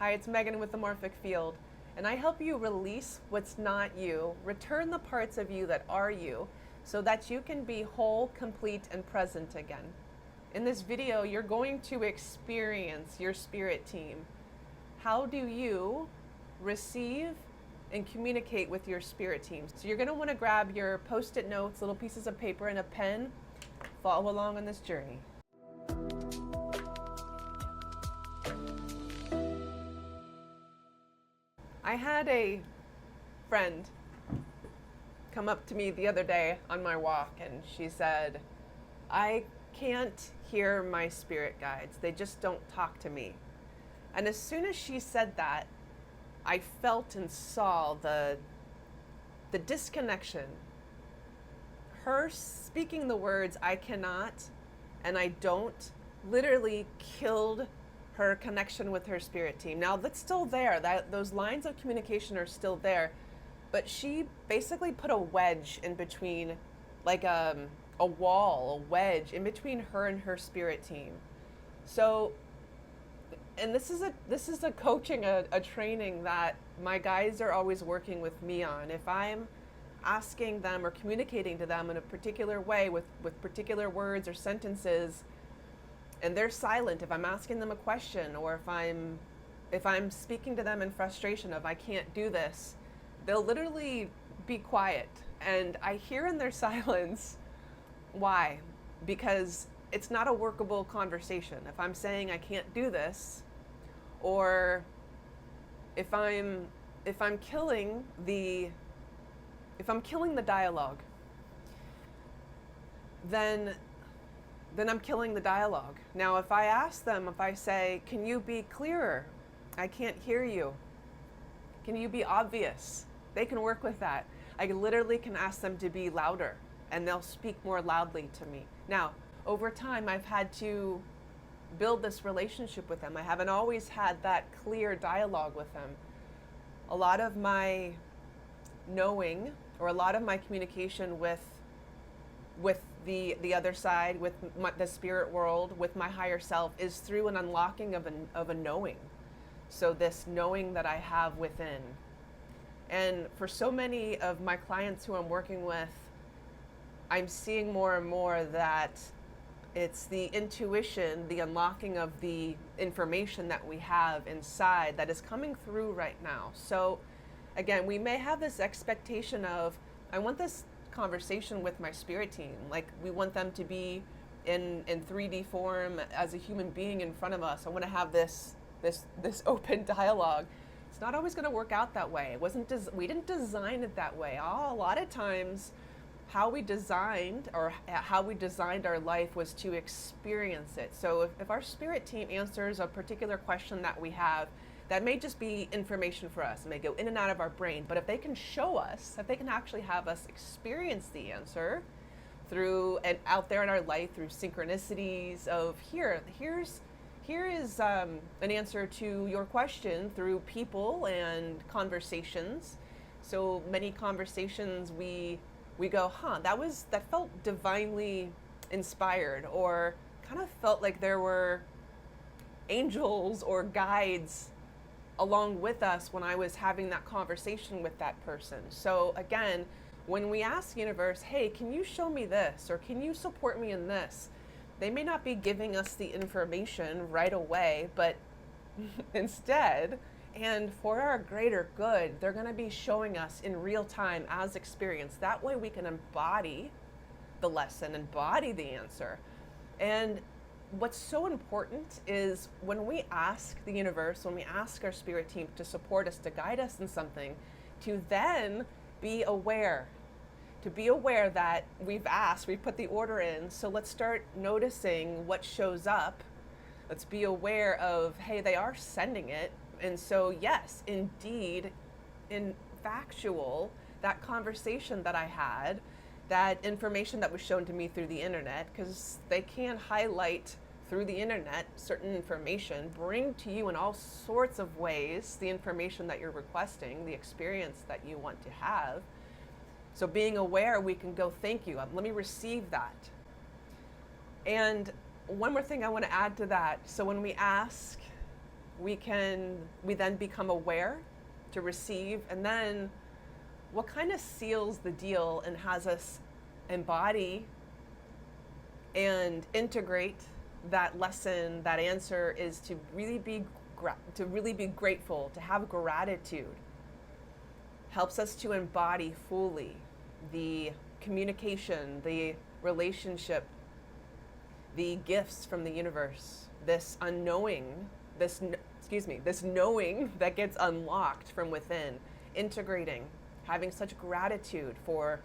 Hi, it's Megan with the Morphic Field, and I help you release what's not you, return the parts of you that are you, so that you can be whole, complete, and present again. In this video, you're going to experience your spirit team. How do you receive and communicate with your spirit team? So you're going to want to grab your post-it notes, little pieces of paper, and a pen. Follow along on this journey. I had a friend come up to me the other day on my walk, and she said, I can't hear my spirit guides. They just don't talk to me. And as soon as she said that, I felt and saw the disconnection. Her speaking the words, I cannot and I don't, literally killed her connection with her spirit team. Now that's still there, those lines of communication are still there, but she basically put a wedge in between, like a wall, a wedge in between her and her spirit team. So, and this is a coaching, a training that my guides are always working with me on. If I'm asking them or communicating to them in a particular way with particular words or sentences, and they're silent, if I'm asking them a question, or if I'm speaking to them in frustration of I can't do this, they'll literally be quiet. And I hear in their silence why? Because it's not a workable conversation. If I'm saying I can't do this, or if I'm killing the dialogue, then I'm killing the dialogue. Now, if I ask them, if I say, can you be clearer? I can't hear you. Can you be obvious? They can work with that. I literally can ask them to be louder, and they'll speak more loudly to me. Now, over time, I've had to build this relationship with them. I haven't always had that clear dialogue with them. A lot of my knowing, or a lot of my communication with the other side, with the spirit world, with my higher self, is through an unlocking of a knowing. So this knowing that I have within. And for so many of my clients who I'm working with, I'm seeing more and more that it's the intuition, the unlocking of the information that we have inside that is coming through right now. So again, we may have this expectation of, I want this conversation with my spirit team, like we want them to be in 3D form as a human being in front of us. I want to have this open dialogue. It's not always going to work out that way. We didn't design it that way. A lot of times how we designed our life was to experience it. So if our spirit team answers a particular question that we have, that may just be information for us. It may go in and out of our brain, but if they can show us, if they can actually have us experience the answer through and out there in our life, through synchronicities of here is an answer to your question through people and conversations. So many conversations we go, that felt divinely inspired, or kind of felt like there were angels or guides along with us when I was having that conversation with that person. So again, when we ask universe, hey, can you show me this, or can you support me in this? They may not be giving us the information right away, but instead, and for our greater good, they're going to be showing us in real time as experience. That way we can embody the lesson, embody the answer. And what's so important is when we ask the universe, when we ask our spirit team to support us, to guide us in something, to then be aware that we've asked, we've put the order in, so let's start noticing what shows up. Let's be aware of, hey, they are sending it. And so yes, indeed, in factual, that conversation that I had, that information that was shown to me through the internet, because they can highlight through the internet certain information, bring to you in all sorts of ways the information that you're requesting, the experience that you want to have. So being aware, we can go, thank you, let me receive that. And one more thing I want to add to that. So when we ask we then become aware to receive, and then what kind of seals the deal and has us embody and integrate that lesson, that answer, is to really be grateful, to have gratitude. Helps us to embody fully the communication, the relationship, the gifts from the universe, this unknowing, this knowing that gets unlocked from within, integrating, having such gratitude for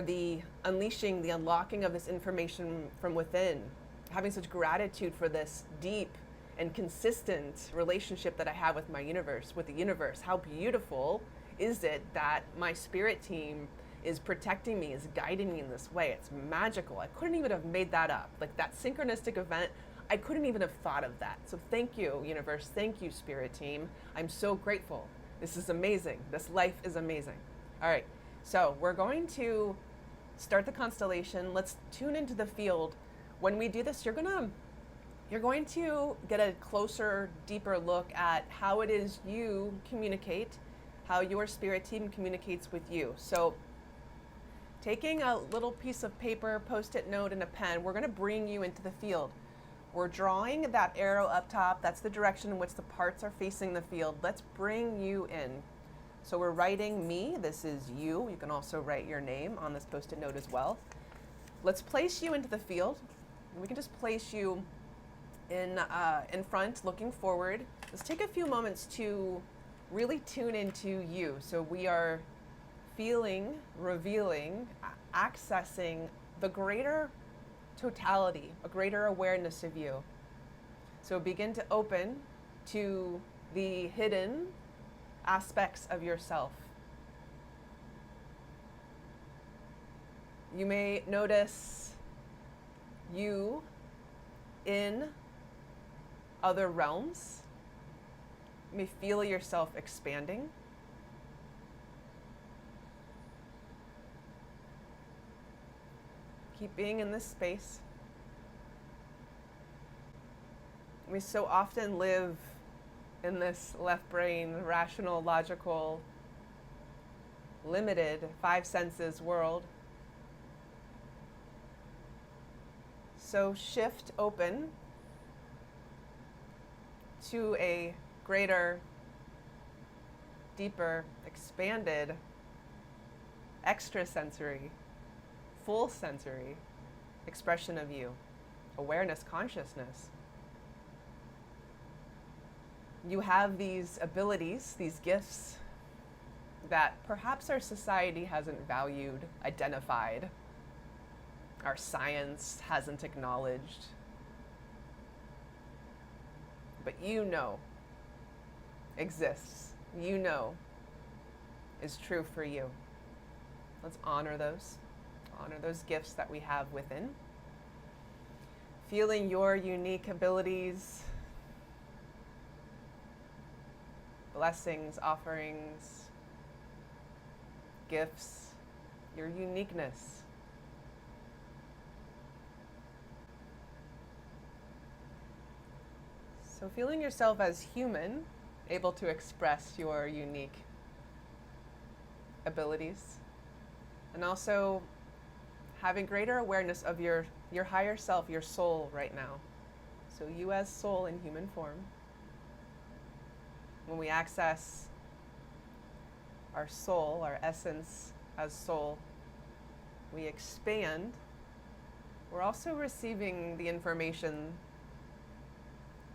the unleashing, the unlocking of this information from within, having such gratitude for this deep and consistent relationship that I have with my universe, with the universe. How beautiful is it that my spirit team is protecting me, is guiding me in this way? It's magical. I couldn't even have made that up. Like that synchronistic event, I couldn't even have thought of that. So thank you, universe. Thank you, spirit team. I'm so grateful. This is amazing. This life is amazing. All right, so we're going to start the constellation. Let's tune into the field. When we do this, you're going to get a closer, deeper look at how it is you communicate, how your spirit team communicates with you. So taking a little piece of paper, post-it note, and a pen, we're going to bring you into the field. We're drawing that arrow up top. That's the direction in which the parts are facing the field. Let's bring you in. So we're writing me. This is you. You can also write your name on this post-it note as well. Let's place you into the field. We can just place you in front, looking forward. Let's take a few moments to really tune into you. So we are feeling, revealing, accessing the greater totality, a greater awareness of you. So begin to open to the hidden aspects of yourself. You may notice you in other realms. You may feel yourself expanding. Keep being in this space. We so often live in this left brain, rational, logical, limited, five senses world. So shift open to a greater, deeper, expanded, extrasensory, full sensory expression of you, awareness, consciousness. You have these abilities, these gifts that perhaps our society hasn't valued, identified, our science hasn't acknowledged. But you know exists, you know is true for you. Let's honor those gifts that we have within. Feeling your unique abilities, blessings, offerings, gifts, your uniqueness. So feeling yourself as human, able to express your unique abilities, and also having greater awareness of your higher self, your soul right now. So you as soul in human form. When we access our soul, our essence as soul, we expand. We're also receiving the information,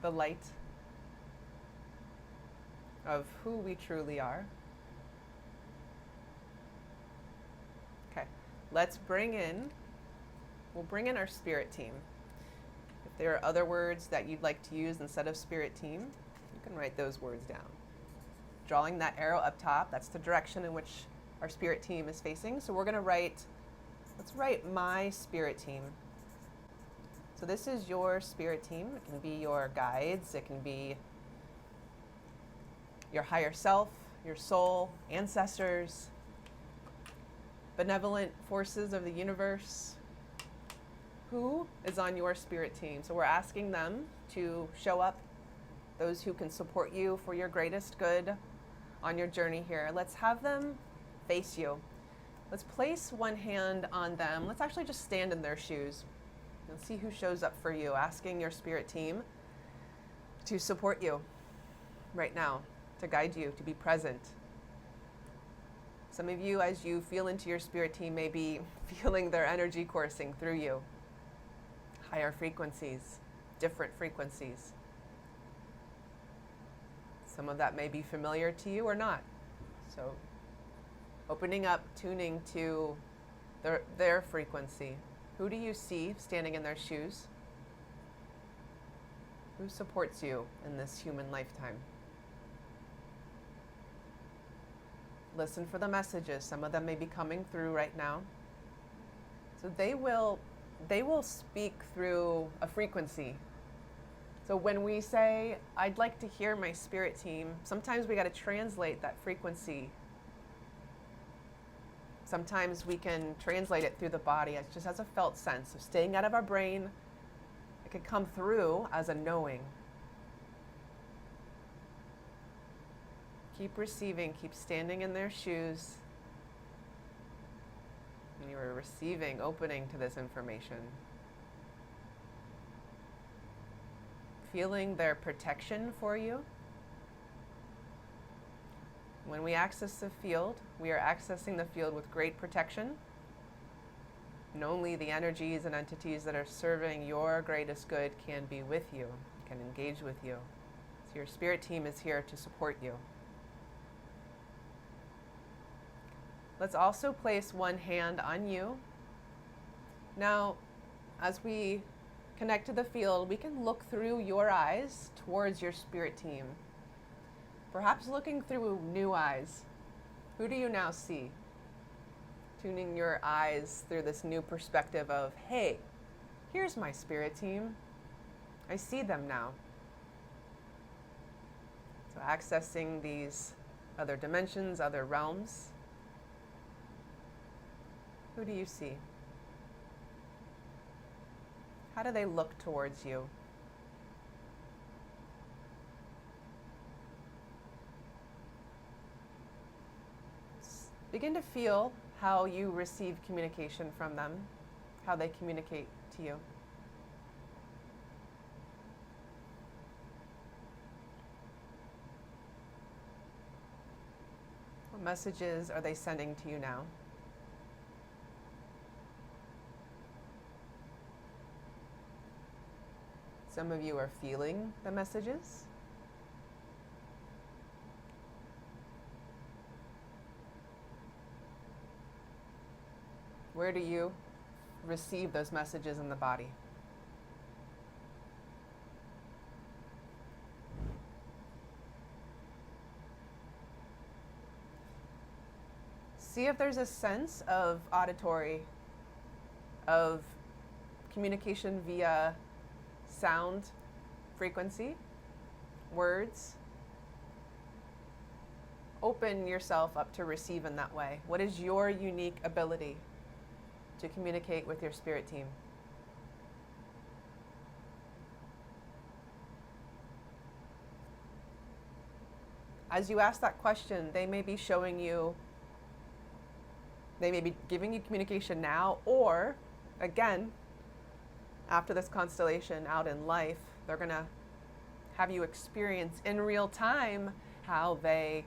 the light of who we truly are. Okay, we'll bring in our spirit team. If there are other words that you'd like to use instead of spirit team, you can write those words down. Drawing that arrow up top, that's the direction in which our spirit team is facing. So we're gonna let's write my spirit team. So this is your spirit team. It can be your guides, it can be your higher self, your soul, ancestors, benevolent forces of the universe. Who is on your spirit team? So we're asking them to show up, those who can support you for your greatest good on your journey here. Let's have them face you. Let's place one hand on them. Let's actually just stand in their shoes and see who shows up for you, asking your spirit team to support you right now, to guide you, to be present. Some of you, as you feel into your spirit team, may be feeling their energy coursing through you. Higher frequencies, different frequencies. Some of that may be familiar to you or not. So opening up, tuning to their frequency. Who do you see standing in their shoes? Who supports you in this human lifetime? Listen for the messages. Some of them may be coming through right now. So they will speak through a frequency. So when we say, I'd like to hear my spirit team, sometimes we got to translate that frequency. Sometimes we can translate it through the body. It just has a felt sense of staying out of our brain. It can come through as a knowing. Keep receiving, keep standing in their shoes. And you are receiving, opening to this information. Feeling their protection for you. When we access the field, we are accessing the field with great protection. And only the energies and entities that are serving your greatest good can be with you, can engage with you. So your spirit team is here to support you. Let's also place one hand on you. Now, as we connect to the field, we can look through your eyes towards your spirit team. Perhaps looking through new eyes. Who do you now see? Tuning your eyes through this new perspective of, hey, here's my spirit team. I see them now. So accessing these other dimensions, other realms. Who do you see? How do they look towards you? Begin to feel how you receive communication from them, how they communicate to you. What messages are they sending to you now? Some of you are feeling the messages. Where do you receive those messages in the body? See if there's a sense of auditory, of communication via sound, frequency, words. Open yourself up to receive in that way. What is your unique ability to communicate with your spirit team? As you ask that question, they may be showing you, they may be giving you communication now, or again, after this constellation out in life, they're going to have you experience in real time how they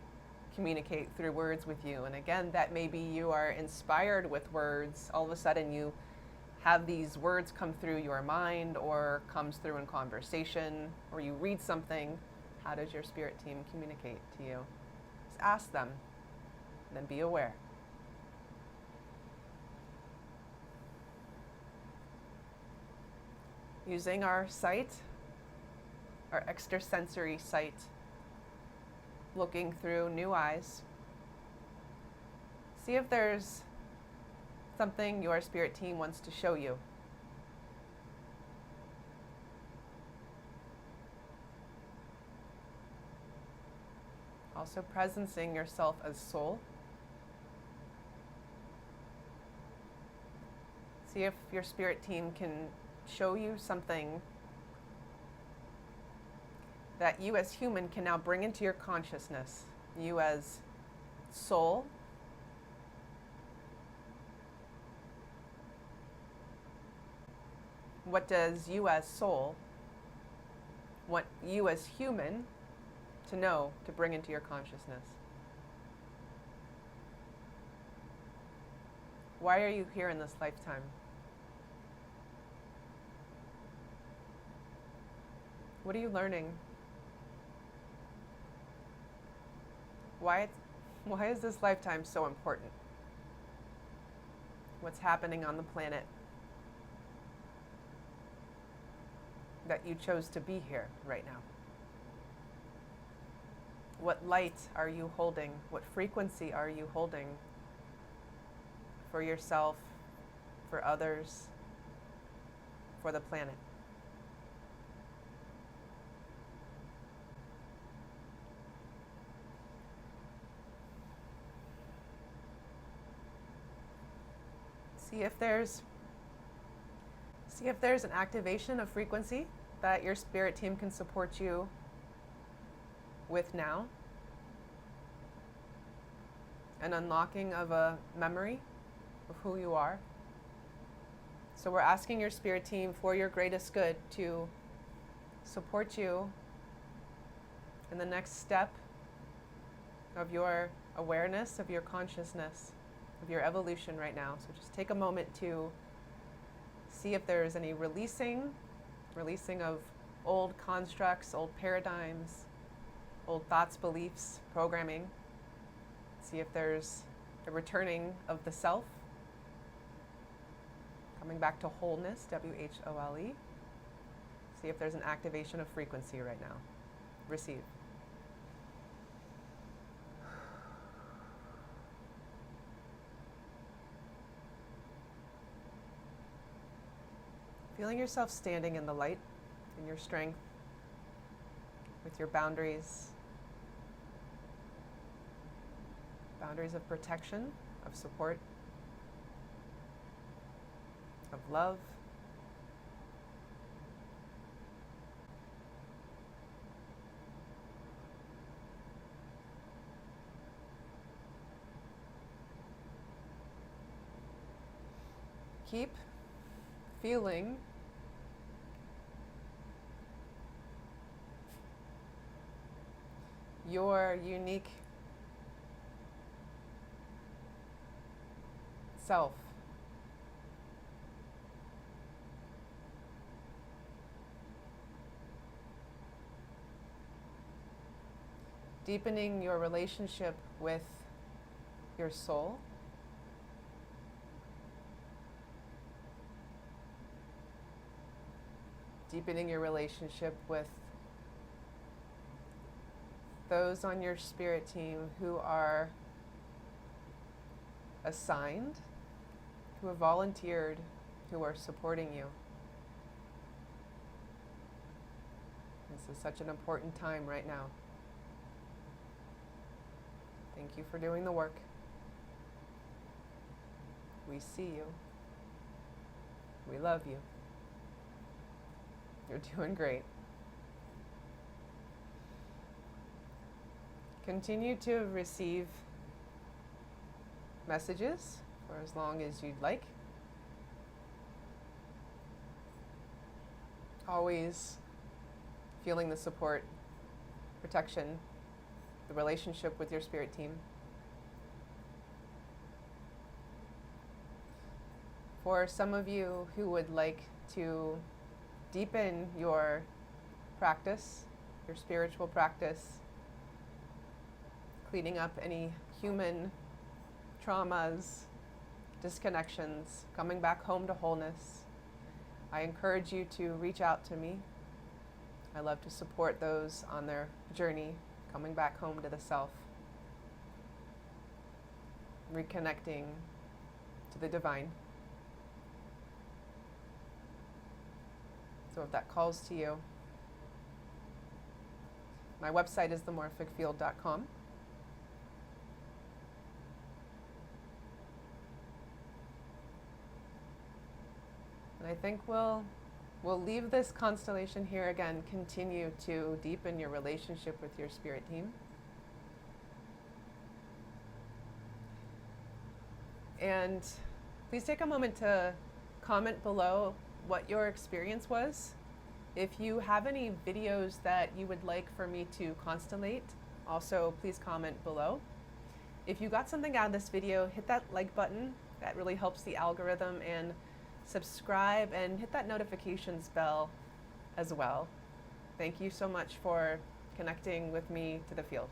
communicate through words with you. And again, that maybe you are inspired with words. All of a sudden you have these words come through your mind or comes through in conversation, or you read something. How does your spirit team communicate to you? Just ask them, and then be aware. Using our sight, our extrasensory sight, looking through new eyes. See if there's something your spirit team wants to show you. Also presencing yourself as soul. See if your spirit team can show you something that you as human can now bring into your consciousness. You as soul, what does you as soul want you as human to know, to bring into your consciousness? Why are you here in this lifetime? What are you learning? Why is this lifetime so important? What's happening on the planet that you chose to be here right now? What light are you holding? What frequency are you holding for yourself, for others, for the planet? See if there's an activation of frequency that your spirit team can support you with now. An unlocking of a memory of who you are. So we're asking your spirit team for your greatest good to support you in the next step of your awareness, of your consciousness, of your evolution right now. So just take a moment to see if there's any releasing of old constructs, old paradigms, old thoughts, beliefs, programming. See if there's a returning of the self, coming back to wholeness, W-H-O-L-E. See if there's an activation of frequency right now. Receive. Feeling yourself standing in the light, in your strength, with your boundaries of protection, of support, of love. Keep feeling your unique self. Deepening your relationship with your soul. Deepening your relationship with those on your spirit team who are assigned, who have volunteered, who are supporting you. This is such an important time right now. Thank you for doing the work. We see you. We love you. You're doing great. Continue to receive messages for as long as you'd like. Always feeling the support, protection, the relationship with your spirit team. For some of you who would like to deepen your practice, your spiritual practice, cleaning up any human traumas, disconnections, coming back home to wholeness, I encourage you to reach out to me. I love to support those on their journey, coming back home to the self, reconnecting to the divine. So if that calls to you, my website is themorphicfield.com. And I think we'll We'll leave this constellation here again. Continue to deepen your relationship with your spirit team. And please take a moment to comment below what your experience was. If you have any videos that you would like for me to constellate, also please comment below. If you got something out of this video, hit that like button. That really helps the algorithm, and subscribe and hit that notifications bell as well. Thank you so much for connecting with me to the field.